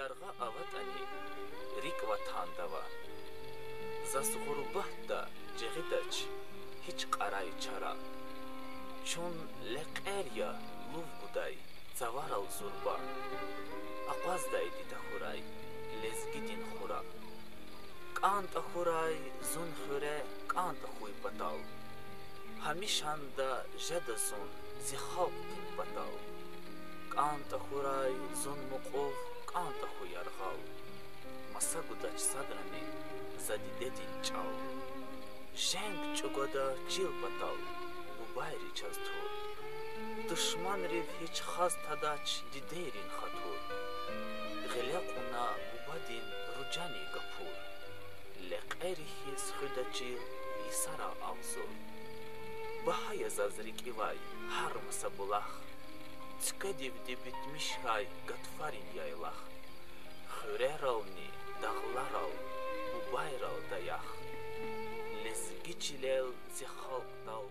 ярга аватани риква тандава засгурбахта жегидач hiç qaray çara çun leqerya luv guday zavaral zurba aqazday ditahuray lezgidin khura qanta khuray zun khure qanta khuy patal hamishanda jadasun zikhalq din patal qanta khuray zun muqov qanta khuyarghal masagudach sadrani zadidedin çal Женг чугода чил патал, бубайри частур. Душман рив хич хаз тадач дидерин хатур. Гелякуна бубадин руджани гапур. Лекери хиз худачил исара авзур. Бахая зазрик ивай, хармаса булах. Цкадив дебит мишхай гатфарин яйлах. Хурерални дағларал, бубайрал даях. Лезгичилел зихалктал